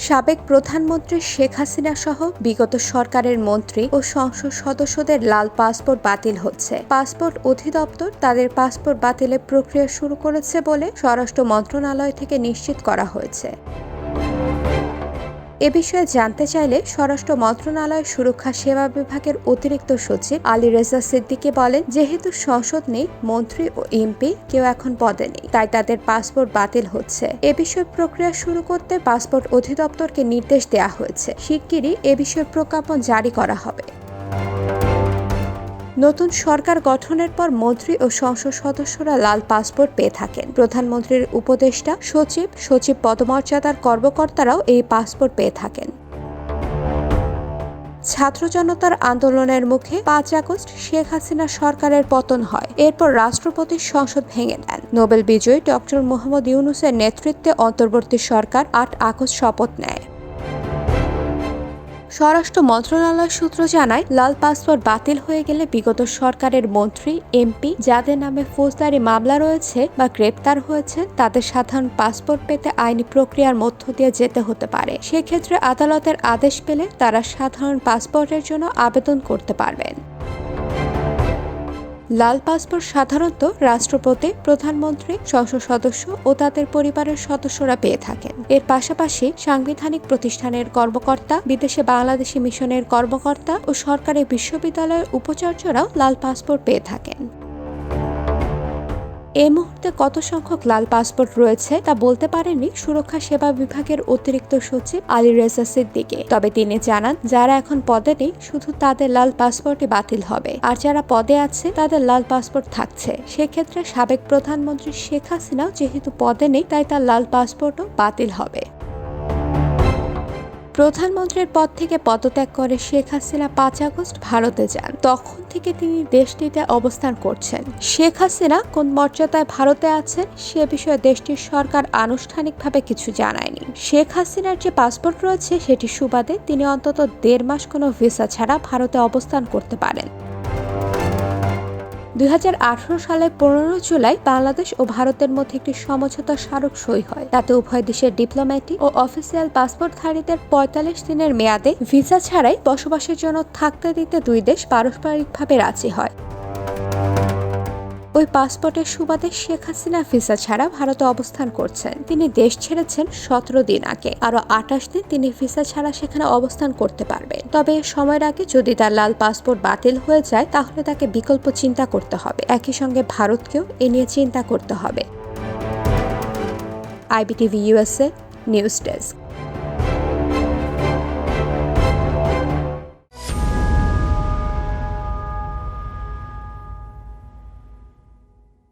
সাবেক প্রধানমন্ত্রী শেখ হাসিনা সহ বিগত সরকারের মন্ত্রী ও সংসদ সদস্যদের লাল পাসপোর্ট বাতিল হচ্ছে। পাসপোর্ট অধিদপ্তর তাদের পাসপোর্ট বাতিলের প্রক্রিয়া শুরু করেছে বলে স্বরাষ্ট্র মন্ত্রণালয় থেকে নিশ্চিত করা হয়েছে। এ বিষয়ে জানতে চাইলে স্বরাষ্ট্র মন্ত্রণালয়ের সুরক্ষা সেবা বিভাগের অতিরিক্ত সচিব আলী রেজা সিদ্দিকী বলেন, যেহেতু সংসদ নেই, মন্ত্রী ও এমপি কেউ এখন পদে নেই, তাই তাদের পাসপোর্ট বাতিল হচ্ছে। এ বিষয়ে প্রক্রিয়া শুরু করতে পাসপোর্ট অধিদপ্তরকে নির্দেশ দেওয়া হয়েছে। শিগগিরই এ বিষয়ে প্রজ্ঞাপন জারি করা হবে। নতুন সরকার গঠনের পর মন্ত্রী ও সংসদ সদস্যরা লাল পাসপোর্ট পেয়ে থাকেন। প্রধানমন্ত্রীর উপদেষ্টা, সচিব পদমর্যাদার কর্মকর্তারাও এই পাসপোর্ট পেয়ে থাকেন। ছাত্র জনতার আন্দোলনের মুখে 5 আগস্ট শেখ হাসিনা সরকারের পতন হয়। এরপর রাষ্ট্রপতি সংসদ ভেঙে দেন। নোবেল বিজয়ী ডক্টর মোহাম্মদ ইউনূসের নেতৃত্বে অন্তর্বর্তী সরকার 8 আগস্ট শপথ নেয়। স্বরাষ্ট্র মন্ত্রণালয় সূত্র জানায়, লাল পাসপোর্ট বাতিল হয়ে গেলে বিগত সরকারের মন্ত্রী, এমপি যাদের নামে ফৌজদারি মামলা রয়েছে বা গ্রেপ্তার হয়েছে তাদের সাধারণ পাসপোর্ট পেতে আইনি প্রক্রিয়ার মধ্য দিয়ে যেতে হতে পারে। সেক্ষেত্রে আদালতের আদেশ পেলে তারা সাধারণ পাসপোর্টের জন্য আবেদন করতে পারবেন। লাল পাসপোর্ট সাধারণত রাষ্ট্রপতি, প্রধানমন্ত্রী, সংসদ সদস্য ও তাদের পরিবারের সদস্যরা পেয়ে থাকেন। এর পাশাপাশি সাংবিধানিক প্রতিষ্ঠানের কর্মকর্তা, বিদেশে বাংলাদেশি মিশনের কর্মকর্তা ও সরকারি বিশ্ববিদ্যালয়ের উপাচার্যরাও লাল পাসপোর্ট পেয়ে থাকেন। এই মুহূর্তে কত সংখ্যক লাল পাসপোর্ট রয়েছে তা বলতে পারেননি সুরক্ষা সেবা বিভাগের অতিরিক্ত সচিব আলী রেজা সিদ্দিকী। তবে তিনি জানান, যারা এখন পদে নেই শুধু তাদের লাল পাসপোর্টই বাতিল হবে, আর যারা পদে আছে তাদের লাল পাসপোর্ট থাকছে। সেক্ষেত্রে সাবেক প্রধানমন্ত্রী শেখ হাসিনাও যেহেতু পদে নেই, তাই তার লাল পাসপোর্টও বাতিল হবে। প্রধানমন্ত্রীর পদ থেকে পদত্যাগ করে শেখ হাসিনা 5 আগস্ট ভারতে যান। তখন থেকে তিনি দেশটিতে অবস্থান করছেন। শেখ হাসিনা কোন মর্যাদায় ভারতে আছেন সে বিষয়ে দেশটির সরকার আনুষ্ঠানিকভাবে কিছু জানায়নি। শেখ হাসিনার যে পাসপোর্ট রয়েছে সেটি সুবাদে তিনি অন্তত 1.5 মাস কোনো ভিসা ছাড়া ভারতে অবস্থান করতে পারেন। 2018 সালের 15 জুলাই বাংলাদেশ ও ভারতের মধ্যে একটি সমঝোতা স্মারক সই হয়। তাতে উভয় দেশের ডিপ্লোম্যাটিক ও অফিসিয়াল পাসপোর্টধারীদের 45 দিনের মেয়াদে ভিসা ছাড়াই বসবাসের জন্য থাকতে দিতে দুই দেশ পারস্পরিকভাবে রাজি হয়। ওই পাসপোর্টের সুবাদে শেখ হাসিনা ভিসা ছাড়া ভারতে অবস্থান করছেন। তিনি দেশ ছেড়েছেন 17 দিন আগে। আরো 28 দিন তিনি ভিসা ছাড়া সেখানে অবস্থান করতে পারবেন। তবে সময়ের আগে যদি তার লাল পাসপোর্ট বাতিল হয়ে যায় তাহলে তাকে বিকল্প চিন্তা করতে হবে। একই সঙ্গে ভারতকেও এ নিয়ে চিন্তা করতে হবে। IBTV USA news desk.